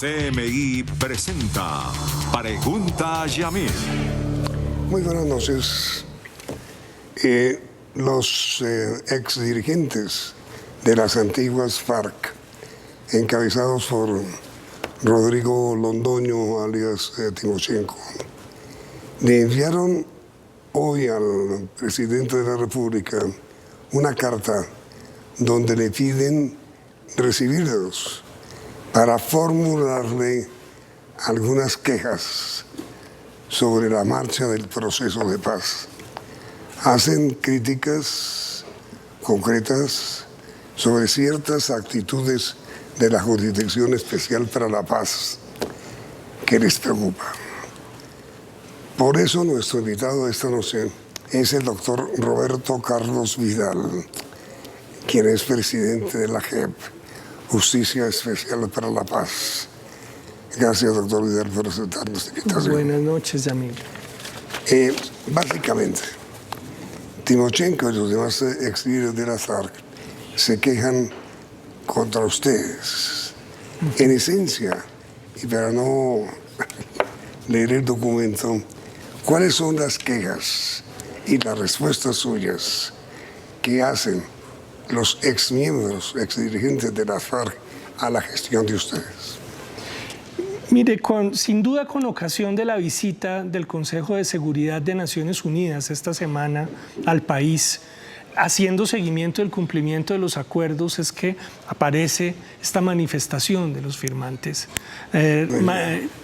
CMI presenta Pregunta a Yamil. Muy buenas noches. Los ex dirigentes de las antiguas FARC, encabezados por Rodrigo Londoño, alias Timochenko, le enviaron hoy al presidente de la República una carta donde le piden recibirlos para formularle algunas quejas sobre la marcha del proceso de paz. Hacen críticas concretas sobre ciertas actitudes de la Jurisdicción Especial para la Paz que les preocupa. Por eso nuestro invitado esta noche es el doctor Roberto Carlos Vidal, quien es presidente de la JEP, Justicia Especial para la Paz. Gracias, doctor Vidal, por aceptar nuestra invitación. Buenas noches, Yamil. Básicamente, Timochenko y los demás ex líderes de la FARC se quejan contra ustedes. En esencia, y para no leer el documento, ¿cuáles son las quejas y las respuestas suyas que hacen los ex miembros, ex dirigentes de la FARC a la gestión de ustedes? Mire, sin duda con ocasión de la visita del Consejo de Seguridad de Naciones Unidas esta semana al país, haciendo seguimiento del cumplimiento de los acuerdos, es que aparece esta manifestación de los firmantes,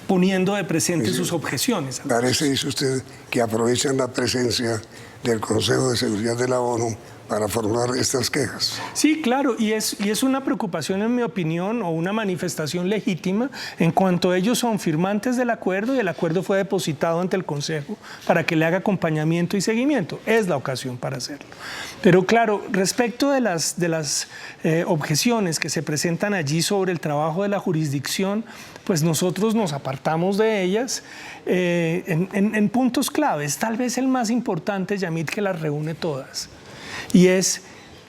poniendo de presente sus objeciones. Parece, dice usted, que aprovechan la presencia del Consejo de Seguridad de la ONU para formular estas quejas. Sí, claro, y es una preocupación, en mi opinión, o una manifestación legítima, en cuanto ellos son firmantes del acuerdo y el acuerdo fue depositado ante el Consejo para que le haga acompañamiento y seguimiento. Es la ocasión para hacerlo. Pero claro, respecto de las objeciones que se presentan allí sobre el trabajo de la jurisdicción, pues nosotros nos apartamos de ellas en puntos claves. Tal vez el más importante, Yamil, que las reúne todas. Y es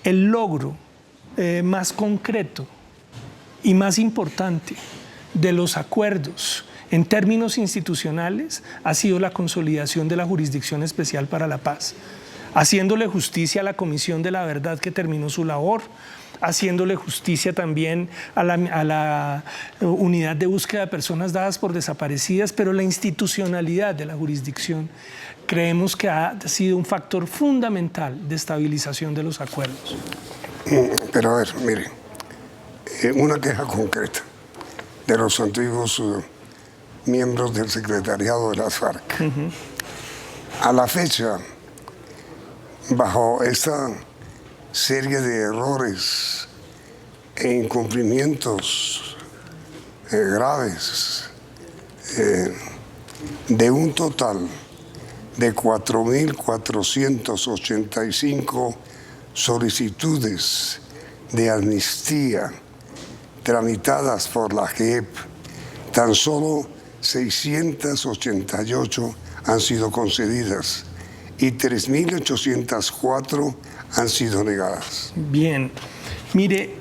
el logro más concreto y más importante de los acuerdos en términos institucionales ha sido la consolidación de la Jurisdicción Especial para la Paz, haciéndole justicia a la Comisión de la Verdad que terminó su labor, haciéndole justicia también a la unidad de búsqueda de personas dadas por desaparecidas, pero la institucionalidad de la jurisdicción creemos que ha sido un factor fundamental de estabilización de los acuerdos. Pero a ver, mire, una queja concreta de los antiguos miembros del secretariado de las FARC. A la fecha, bajo esta serie de errores e incumplimientos graves, de un total de 4.485 solicitudes de amnistía tramitadas por la JEP, tan solo 688 han sido concedidas y 3.804 han sido negadas. Bien, mire,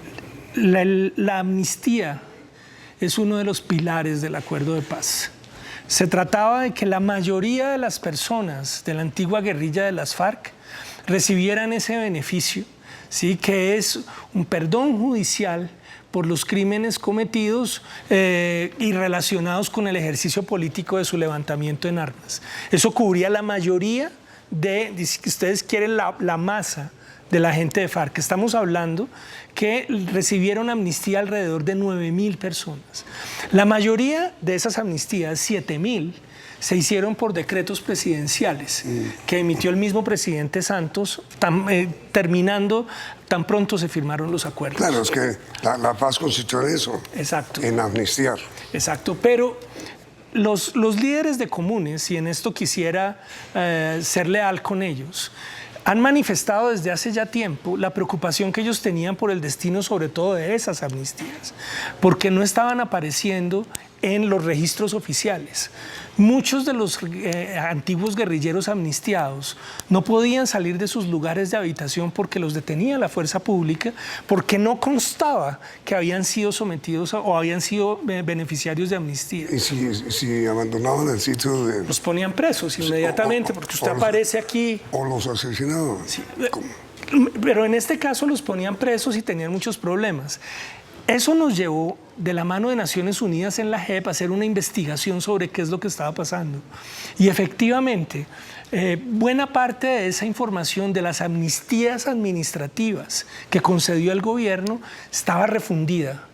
la amnistía es uno de los pilares del acuerdo de paz. Se trataba de que la mayoría de las personas de la antigua guerrilla de las FARC recibieran ese beneficio, ¿sí? Que es un perdón judicial por los crímenes cometidos y relacionados con el ejercicio político de su levantamiento en armas. Eso cubría la mayoría de, si ustedes quieren, la masa de la gente de FARC. Estamos hablando que recibieron amnistía alrededor de 9.000 personas. La mayoría de esas amnistías, 7.000, se hicieron por decretos presidenciales que emitió el mismo presidente Santos, terminando tan pronto se firmaron los acuerdos. Claro, es que la paz consistió en eso. Exacto. En amnistiar. Exacto, pero los líderes de comunes, y en esto quisiera ser leal con ellos, han manifestado desde hace ya tiempo la preocupación que ellos tenían por el destino, sobre todo de esas amnistías, porque no estaban apareciendo en los registros oficiales. Muchos de los antiguos guerrilleros amnistiados no podían salir de sus lugares de habitación porque los detenía la fuerza pública, porque no constaba que habían sido sometidos o habían sido beneficiarios de amnistía. Y si abandonaban el sitio los ponían presos inmediatamente, porque usted aparece aquí. O los asesinaban. Sí, pero en este caso los ponían presos y tenían muchos problemas. Eso nos llevó, de la mano de Naciones Unidas en la JEP, a hacer una investigación sobre qué es lo que estaba pasando. Y efectivamente, buena parte de esa información de las amnistías administrativas que concedió el gobierno estaba refundida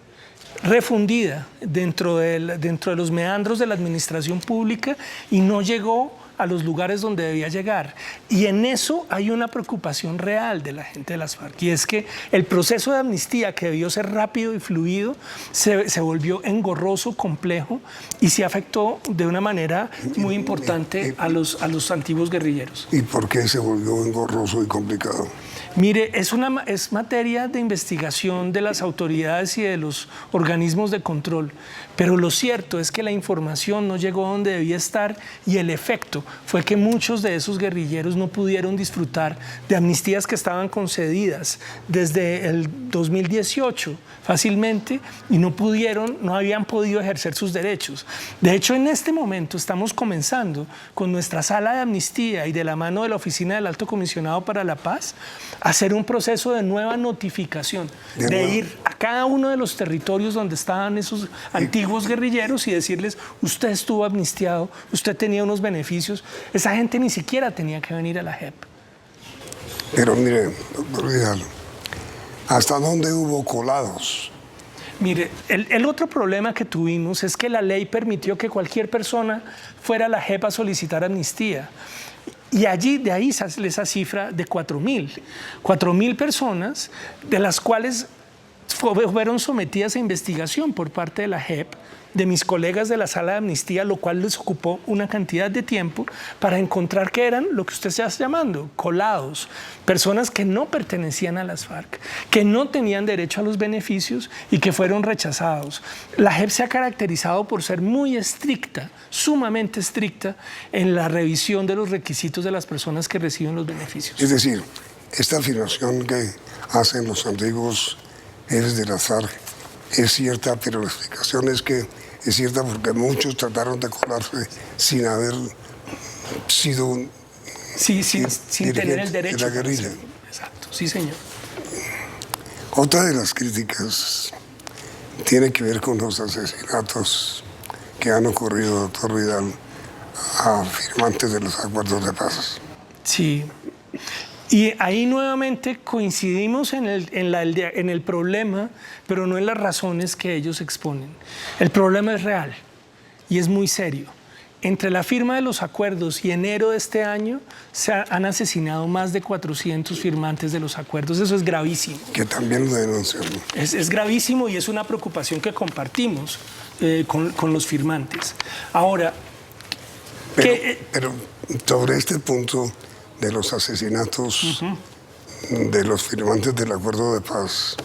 dentro de los meandros de la administración pública y no llegó a los lugares donde debía llegar. Y en eso hay una preocupación real de la gente de las FARC, y es que el proceso de amnistía, que debió ser rápido y fluido, se volvió engorroso, complejo, y se afectó de una manera muy importante a los antiguos guerrilleros. ¿Y por qué se volvió engorroso y complicado? Mire, es materia de investigación de las autoridades y de los organismos de control, pero lo cierto es que la información no llegó donde debía estar, y el efecto fue que muchos de esos guerrilleros no pudieron disfrutar de amnistías que estaban concedidas desde el 2018 fácilmente, y no habían podido ejercer sus derechos. De hecho, en este momento estamos comenzando con nuestra sala de amnistía y de la mano de la Oficina del Alto Comisionado para la Paz, hacer un proceso de nueva notificación, de ir a cada uno de los territorios donde estaban esos antiguos guerrilleros y decirles: usted estuvo amnistiado, usted tenía unos beneficios. Esa gente ni siquiera tenía que venir a la JEP. Pero mire, doctor Vidal, ¿hasta dónde hubo colados? Mire, el otro problema que tuvimos es que la ley permitió que cualquier persona fuera a la JEP a solicitar amnistía. Y de ahí sale esa cifra de 4.000 personas, de las cuales fueron sometidas a investigación por parte de la JEP, de mis colegas de la sala de amnistía, lo cual les ocupó una cantidad de tiempo para encontrar que eran lo que usted está llamando colados, personas que no pertenecían a las FARC, que no tenían derecho a los beneficios y que fueron rechazados. La JEP se ha caracterizado por ser muy estricta, sumamente estricta, en la revisión de los requisitos de las personas que reciben los beneficios. Es decir, esta afirmación que hacen los antiguos jefes de las FARC es cierta, pero la explicación es que es cierta porque muchos trataron de colarse sin haber sido sin tener el derecho de la guerrilla. Exacto, sí, señor. Otra de las críticas tiene que ver con los asesinatos que han ocurrido, doctor Vidal, a firmantes de los acuerdos de paz. Sí. Y ahí nuevamente coincidimos en el problema, pero no en las razones que ellos exponen. El problema es real y es muy serio. Entre la firma de los acuerdos y enero de este año se han asesinado más de 400 firmantes de los acuerdos. Eso es gravísimo. Que también lo denunciamos. Es gravísimo y es una preocupación que compartimos con los firmantes. Ahora, pero sobre este punto de los asesinatos de los firmantes del acuerdo de paz,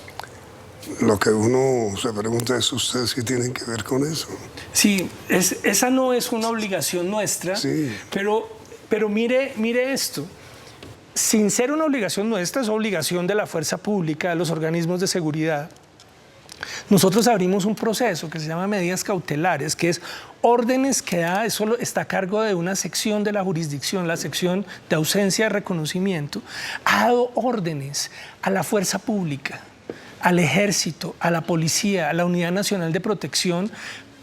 lo que uno se pregunta es: ¿ustedes sí tienen que ver con eso? Sí, esa no es una obligación nuestra, sí. pero mire esto. Sin ser una obligación nuestra, es obligación de la fuerza pública, de los organismos de seguridad. Nosotros abrimos un proceso que se llama medidas cautelares, que es órdenes que da, eso está a cargo de una sección de la jurisdicción, la sección de ausencia de reconocimiento, ha dado órdenes a la fuerza pública, al ejército, a la policía, a la Unidad Nacional de Protección,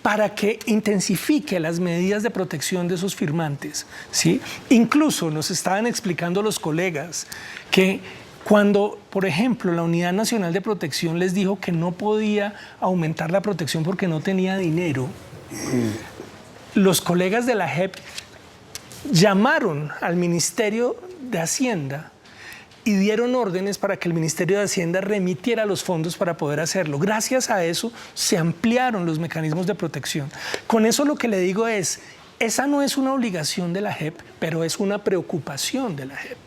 para que intensifique las medidas de protección de esos firmantes, ¿sí? Incluso nos estaban explicando los colegas que cuando, por ejemplo, la Unidad Nacional de Protección les dijo que no podía aumentar la protección porque no tenía dinero, los colegas de la JEP llamaron al Ministerio de Hacienda y dieron órdenes para que el Ministerio de Hacienda remitiera los fondos para poder hacerlo. Gracias a eso se ampliaron los mecanismos de protección. Con eso lo que le digo es: esa no es una obligación de la JEP, pero es una preocupación de la JEP.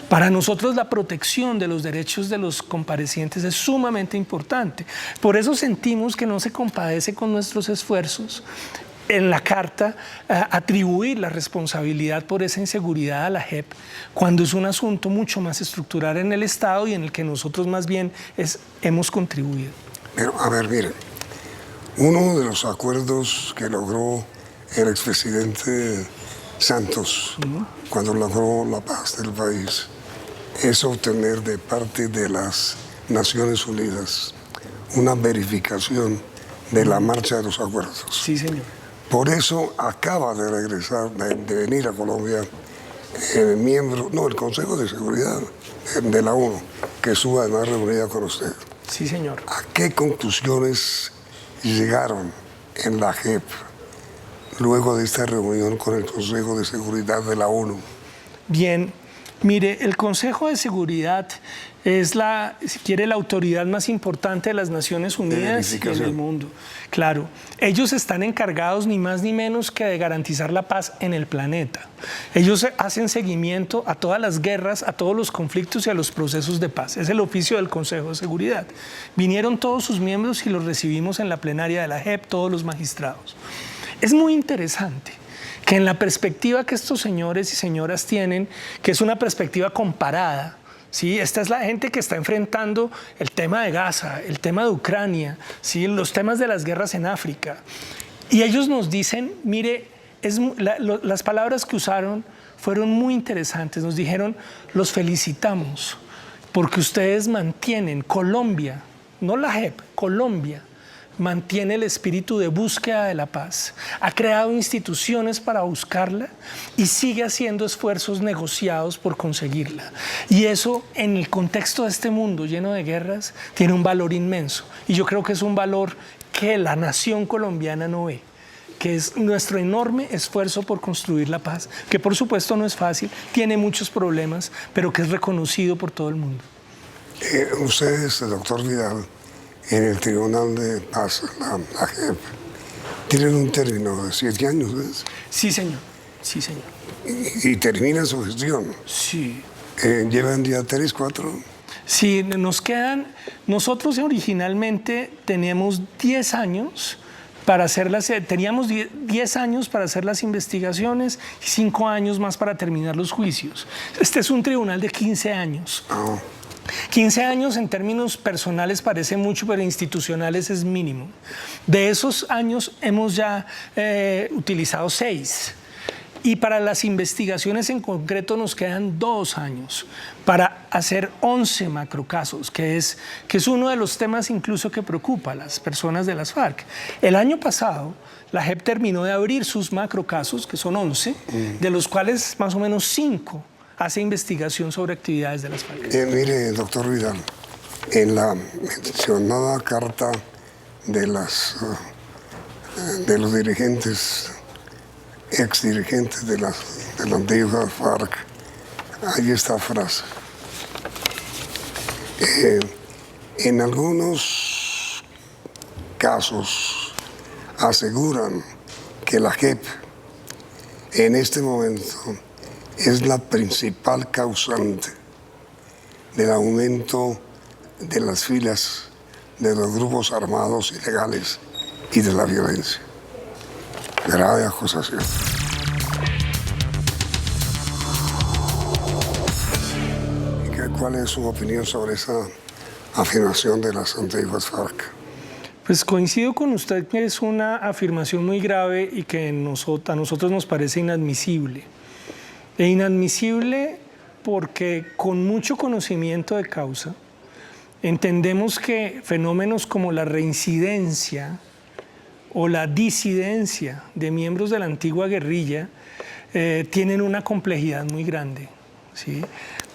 Para nosotros la protección de los derechos de los comparecientes es sumamente importante. Por eso sentimos que no se compadece con nuestros esfuerzos en la carta atribuir la responsabilidad por esa inseguridad a la JEP, cuando es un asunto mucho más estructural en el Estado y en el que nosotros más bien hemos contribuido. Pero, a ver, miren, uno de los acuerdos que logró el expresidente Santos cuando logró la paz del país es obtener de parte de las Naciones Unidas una verificación de la marcha de los acuerdos. Sí, señor. Por eso acaba de regresar, de venir a Colombia, el Consejo de Seguridad de la ONU, que estuvo además reunida con usted. Sí, señor. ¿A qué conclusiones llegaron en la JEP luego de esta reunión con el Consejo de Seguridad de la ONU? Bien, mire, el Consejo de Seguridad es si quiere, la autoridad más importante de las Naciones Unidas y en el mundo. Claro, ellos están encargados ni más ni menos que de garantizar la paz en el planeta. Ellos hacen seguimiento a todas las guerras, a todos los conflictos y a los procesos de paz. Es el oficio del Consejo de Seguridad. Vinieron todos sus miembros y los recibimos en la plenaria de la JEP, todos los magistrados. Es muy interesante que en la perspectiva que estos señores y señoras tienen, que es una perspectiva comparada, ¿sí? Esta es la gente que está enfrentando el tema de Gaza, el tema de Ucrania, ¿sí? Los temas de las guerras en África. Y ellos nos dicen, mire, las palabras que usaron fueron muy interesantes. Nos dijeron, los felicitamos porque ustedes mantienen Colombia, no la JEP, Colombia, mantiene el espíritu de búsqueda de la paz, ha creado instituciones para buscarla y sigue haciendo esfuerzos negociados por conseguirla. Y eso, en el contexto de este mundo lleno de guerras, tiene un valor inmenso. Y yo creo que es un valor que la nación colombiana no ve, que es nuestro enorme esfuerzo por construir la paz, que por supuesto no es fácil, tiene muchos problemas, pero que es reconocido por todo el mundo. Ustedes, doctor Vidal, en el Tribunal de Paz, la JEP, tienen un término de 7 años, ¿ves? Sí, señor. Sí, señor. Y termina su gestión. Sí. ¿Llevan ya 3, 4? Sí, nos quedan... Nosotros originalmente teníamos 10 años para hacer teníamos 10 años para hacer las investigaciones y 5 años más para terminar los juicios. Este es un tribunal de 15 años. Oh. 15 años en términos personales parece mucho, pero institucionales es mínimo. De esos años hemos ya utilizado 6. Y para las investigaciones en concreto nos quedan 2 años para hacer 11 macrocasos, que es uno de los temas incluso que preocupa a las personas de las FARC. El año pasado la JEP terminó de abrir sus macrocasos, que son 11, de los cuales más o menos 5 hace investigación sobre actividades de las FARC. Mire, doctor Vidal, en la mencionada carta de los dirigentes, exdirigentes de la antigua FARC, hay esta frase. En algunos casos aseguran que la JEP en este momento es la principal causante del aumento de las filas de los grupos armados ilegales y de la violencia. Grave acusación. ¿Cuál es su opinión sobre esa afirmación de las antiguas FARC? Pues coincido con usted que es una afirmación muy grave y que a nosotros nos parece inadmisible. E inadmisible porque con mucho conocimiento de causa entendemos que fenómenos como la reincidencia o la disidencia de miembros de la antigua guerrilla tienen una complejidad muy grande, ¿sí?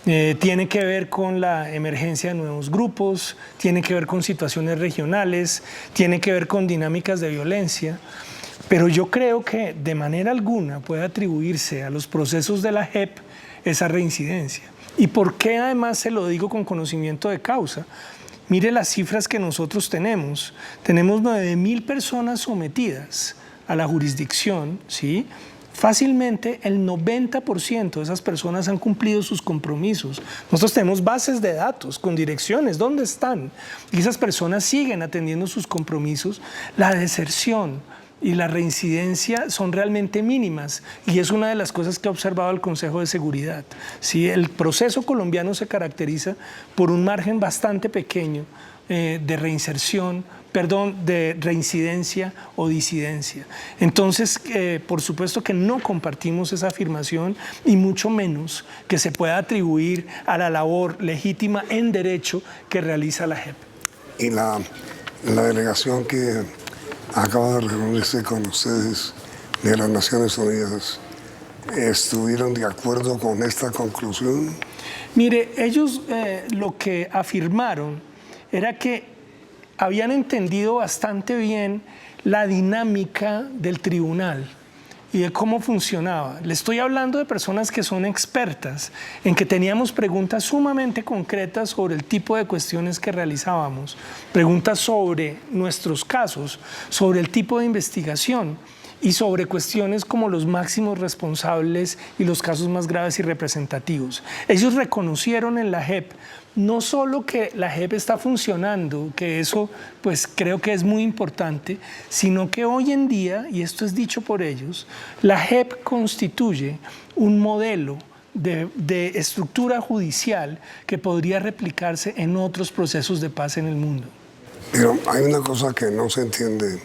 Tiene que ver con la emergencia de nuevos grupos, tiene que ver con situaciones regionales, tiene que ver con dinámicas de violencia. Pero yo creo que de manera alguna puede atribuirse a los procesos de la JEP esa reincidencia. ¿Y por qué además se lo digo con conocimiento de causa? Mire las cifras que nosotros tenemos. Tenemos 9.000 personas sometidas a la jurisdicción, ¿sí?, fácilmente el 90% de esas personas han cumplido sus compromisos. Nosotros tenemos bases de datos con direcciones, ¿dónde están? Y esas personas siguen atendiendo sus compromisos. La deserción y la reincidencia son realmente mínimas y es una de las cosas que ha observado el Consejo de Seguridad. ¿Sí? El proceso colombiano se caracteriza por un margen bastante pequeño de reinserción, de reincidencia o disidencia. Entonces, por supuesto que no compartimos esa afirmación y mucho menos que se pueda atribuir a la labor legítima en derecho que realiza la JEP. Y la delegación que acaba de reunirse con ustedes de las Naciones Unidas, ¿estuvieron de acuerdo con esta conclusión? Mire, ellos lo que afirmaron era que habían entendido bastante bien la dinámica del tribunal y de cómo funcionaba. Le estoy hablando de personas que son expertas en que teníamos preguntas sumamente concretas sobre el tipo de cuestiones que realizábamos, preguntas sobre nuestros casos, sobre el tipo de investigación y sobre cuestiones como los máximos responsables y los casos más graves y representativos. Ellos reconocieron en la JEP no solo que la JEP está funcionando, que eso pues creo que es muy importante, sino que hoy en día, y esto es dicho por ellos, la JEP constituye un modelo de estructura judicial que podría replicarse en otros procesos de paz en el mundo. Pero hay una cosa que no se entiende,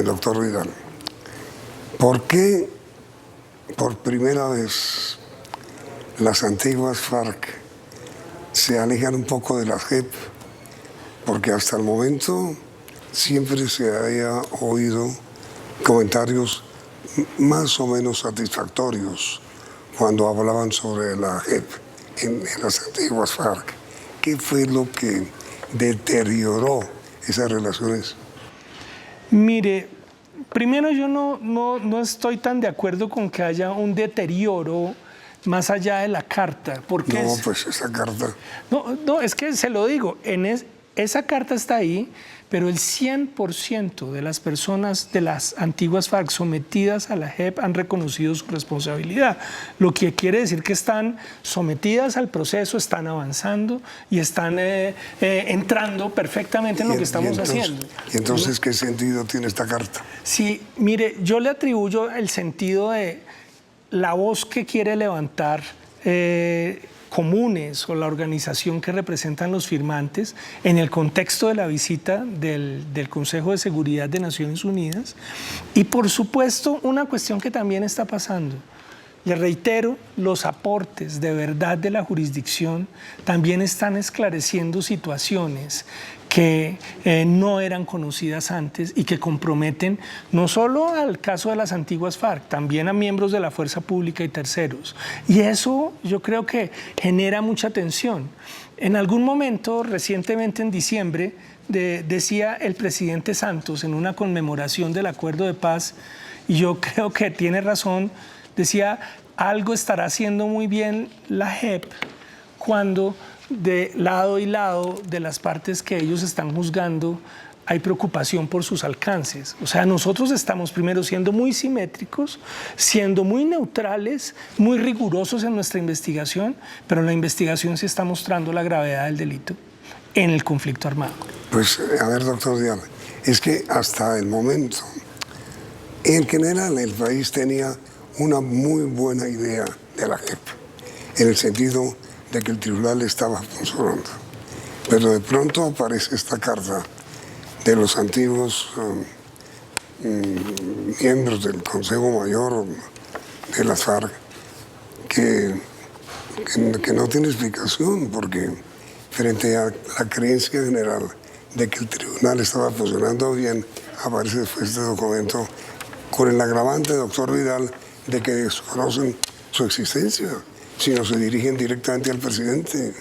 doctor Vidal. ¿Por qué por primera vez las antiguas FARC se alejan un poco de la JEP? Porque hasta el momento siempre se haya oído comentarios más o menos satisfactorios cuando hablaban sobre la JEP en las antiguas FARC. ¿Qué fue lo que deterioró esas relaciones? Mire, primero yo no estoy tan de acuerdo con que haya un deterioro más allá de la carta. Porque no, pues esa carta... No, es que se lo digo, esa carta está ahí, pero el 100% de las personas de las antiguas FARC sometidas a la JEP han reconocido su responsabilidad, lo que quiere decir que están sometidas al proceso, están avanzando y están entrando perfectamente en lo que estamos haciendo. ¿Y entonces qué sentido tiene esta carta? Sí, mire, yo le atribuyo el sentido de la voz que quiere levantar comunes o la organización que representan los firmantes en el contexto de la visita del Consejo de Seguridad de Naciones Unidas y por supuesto una cuestión que también está pasando. Le reitero, los aportes de verdad de la jurisdicción también están esclareciendo situaciones que no eran conocidas antes y que comprometen no solo al caso de las antiguas FARC, también a miembros de la fuerza pública y terceros. Y eso yo creo que genera mucha tensión. En algún momento, recientemente en diciembre, decía el presidente Santos en una conmemoración del acuerdo de paz, y yo creo que tiene razón, decía, algo estará haciendo muy bien la JEP cuando de lado y lado de las partes que ellos están juzgando hay preocupación por sus alcances. O sea, nosotros estamos primero siendo muy simétricos, siendo muy neutrales, muy rigurosos en nuestra investigación, pero la investigación sí está mostrando la gravedad del delito en el conflicto armado. Pues, a ver, doctor Diana, es que hasta el momento, en general, el país tenía una muy buena idea de la JEP, en el sentido de que el tribunal estaba funcionando. Pero de pronto aparece esta carta de los antiguos miembros del Consejo Mayor de las FARC que no tiene explicación, porque frente a la creencia general de que el tribunal estaba funcionando bien, aparece después este documento con el agravante, doctor Vidal, de que desconocen su existencia, sino se dirigen directamente al presidente.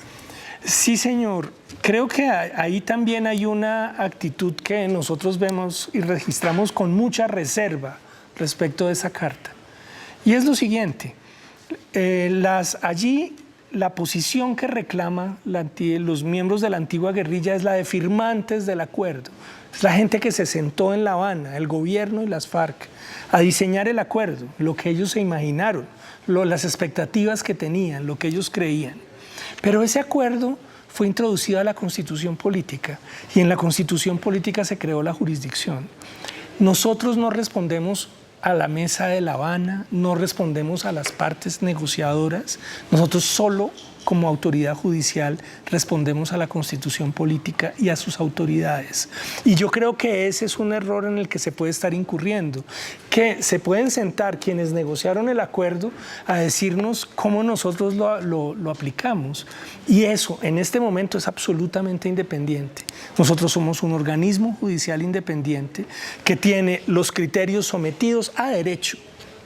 Sí, señor. Creo que ahí también hay una actitud que nosotros vemos y registramos con mucha reserva respecto de esa carta. Y es lo siguiente, allí la posición que reclama los miembros de la antigua guerrilla es la de firmantes del acuerdo. Es la gente que se sentó en La Habana, el gobierno y las FARC, a diseñar el acuerdo, lo que ellos se imaginaron, las expectativas que tenían, lo que ellos creían. Pero ese acuerdo fue introducido a la Constitución Política y en la Constitución Política se creó la jurisdicción. Nosotros no respondemos a la mesa de La Habana, no respondemos a las partes negociadoras, nosotros solo como autoridad judicial respondemos a la Constitución Política y a sus autoridades. Y yo creo que ese es un error en el que se puede estar incurriendo, que se pueden sentar quienes negociaron el acuerdo a decirnos cómo nosotros lo aplicamos. Y eso en este momento es absolutamente independiente. Nosotros somos un organismo judicial independiente que tiene los criterios sometidos a derecho.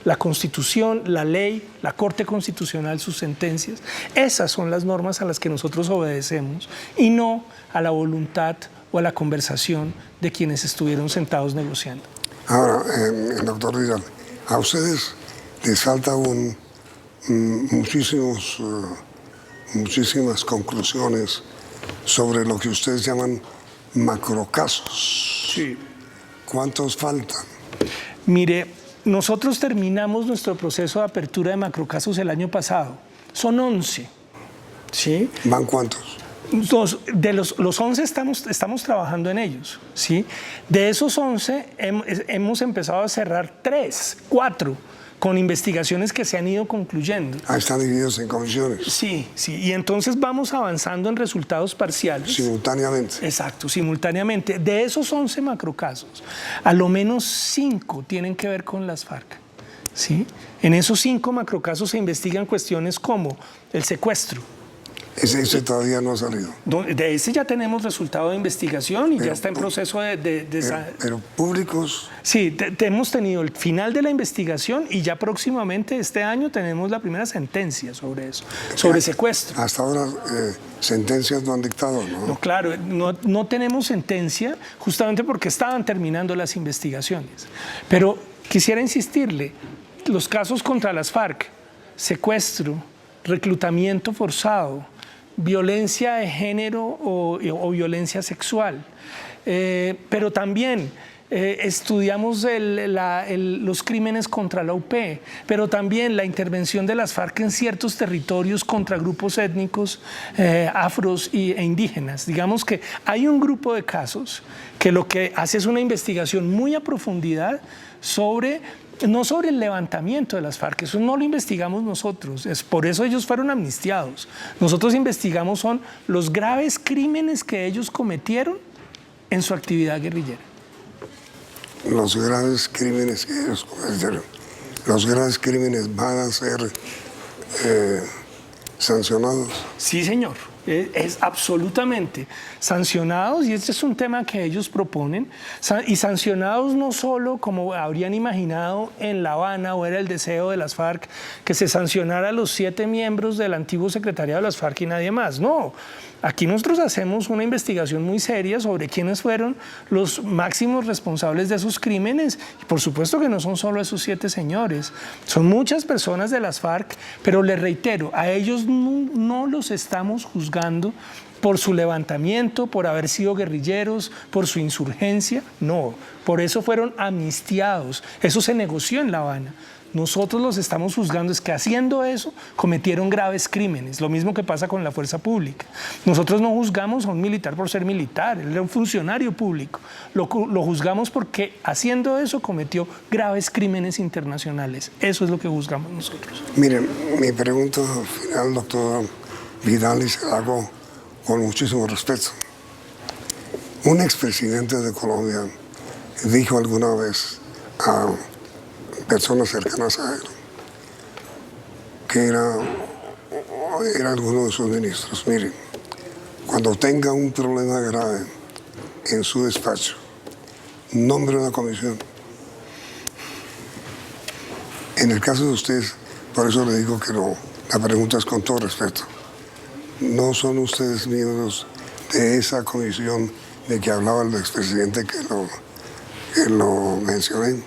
La Constitución, la ley, la Corte Constitucional, sus sentencias. Esas son las normas a las que nosotros obedecemos y no a la voluntad o a la conversación de quienes estuvieron sentados negociando. Ahora, doctor Vidal, a ustedes les falta muchísimas conclusiones sobre lo que ustedes llaman macrocasos. Sí. ¿Cuántos faltan? Mire, nosotros terminamos nuestro proceso de apertura de macrocasos el año pasado. Son 11. ¿Sí? ¿Van cuántos? De los 11 estamos trabajando en ellos. ¿Sí? De esos 11 hemos empezado a cerrar 4 con investigaciones que se han ido concluyendo. Están divididos en comisiones. Sí, sí. Y entonces vamos avanzando en resultados parciales. Simultáneamente. Exacto, simultáneamente. De esos 11 macrocasos, a lo menos 5 tienen que ver con las FARC. ¿Sí? En esos 5 macrocasos se investigan cuestiones como el secuestro. Ese todavía no ha salido. De ese ya tenemos resultado de investigación y ya está en proceso pero públicos. Sí, hemos tenido el final de la investigación y ya próximamente este año tenemos la primera sentencia sobre eso, sobre secuestro. Hasta ahora sentencias no han dictado, ¿no? No, claro, no tenemos sentencia justamente porque estaban terminando las investigaciones. Pero quisiera insistirle, los casos contra las FARC, secuestro, reclutamiento forzado, violencia de género o violencia sexual. Pero también estudiamos los crímenes contra la UP, pero también la intervención de las FARC en ciertos territorios contra grupos étnicos afros e indígenas. Digamos que hay un grupo de casos que lo que hace es una investigación muy a profundidad no sobre el levantamiento de las FARC, eso no lo investigamos nosotros, es por eso ellos fueron amnistiados. Nosotros investigamos son los graves crímenes que ellos cometieron en su actividad guerrillera. Los graves crímenes que ellos cometieron, los graves crímenes van a ser sancionados. Sí, señor. Es absolutamente sancionados, y este es un tema que ellos proponen, y sancionados no solo como habrían imaginado en La Habana, o era el deseo de las FARC, que se sancionara a los 7 miembros del antiguo secretariado de las FARC y nadie más. No, aquí nosotros hacemos una investigación muy seria sobre quiénes fueron los máximos responsables de esos crímenes, y por supuesto que no son solo esos 7 señores, son muchas personas de las FARC, pero les reitero, a ellos no los estamos juzgando por su levantamiento, por haber sido guerrilleros, por su insurgencia, no, por eso fueron amnistiados, eso se negoció en La Habana. Nosotros los estamos juzgando es que haciendo eso cometieron graves crímenes, lo mismo que pasa con la fuerza pública. Nosotros no juzgamos a un militar por ser militar, él era un funcionario público, lo juzgamos porque haciendo eso cometió graves crímenes internacionales, eso es lo que juzgamos nosotros. Miren, mi pregunta final, doctor Vidal, y se la hago con muchísimo respeto. Un expresidente de Colombia dijo alguna vez a personas cercanas a él que era alguno de sus ministros: miren, cuando tenga un problema grave en su despacho, nombre una comisión. En el caso de ustedes, por eso le digo que la pregunta es con todo respeto. ¿No son ustedes miembros de esa comisión de que hablaba el expresidente que lo mencioné?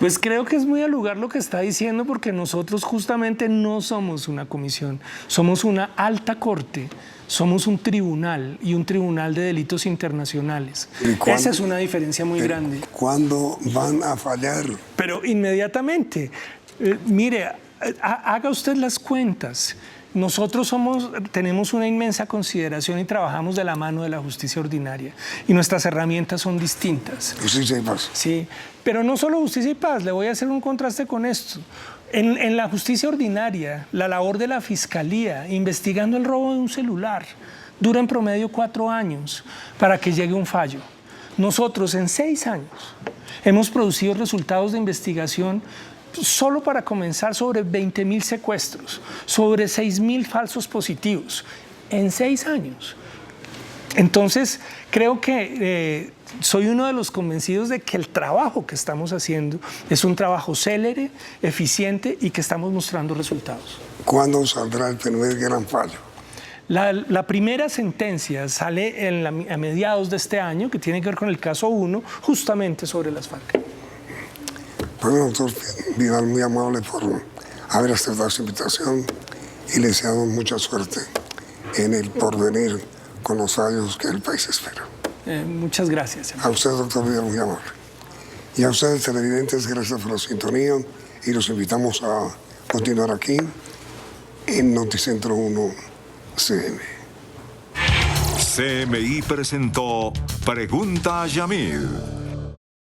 Pues creo que es muy al lugar lo que está diciendo, porque nosotros justamente no somos una comisión, somos una alta corte, somos un tribunal y un tribunal de delitos internacionales. Esa es una diferencia muy grande. ¿Cuándo van a fallar? Pero inmediatamente, mire, haga usted las cuentas. Nosotros tenemos una inmensa consideración y trabajamos de la mano de la justicia ordinaria, y nuestras herramientas son distintas. Justicia y paz. Sí, pero no solo justicia y paz, le voy a hacer un contraste con esto. En la justicia ordinaria, la labor de la fiscalía investigando el robo de un celular dura en promedio 4 años para que llegue un fallo. Nosotros en 6 años hemos producido resultados de investigación solo para comenzar sobre 20.000 secuestros, sobre 6.000 falsos positivos, en 6 años. Entonces, creo que soy uno de los convencidos de que el trabajo que estamos haciendo es un trabajo célere, eficiente y que estamos mostrando resultados. ¿Cuándo saldrá el primer gran fallo? La primera sentencia sale a mediados de este año, que tiene que ver con el caso 1, justamente sobre las FARC. Bueno, doctor Vidal, muy amable por haber aceptado esta invitación y le deseamos mucha suerte en el porvenir con los fallos que el país espera. Muchas gracias. A usted, doctor Vidal, muy amable. Y a ustedes, televidentes, gracias por la sintonía y los invitamos a continuar aquí en Noticentro 1 CM. CMI presentó Pregunta a Yamil.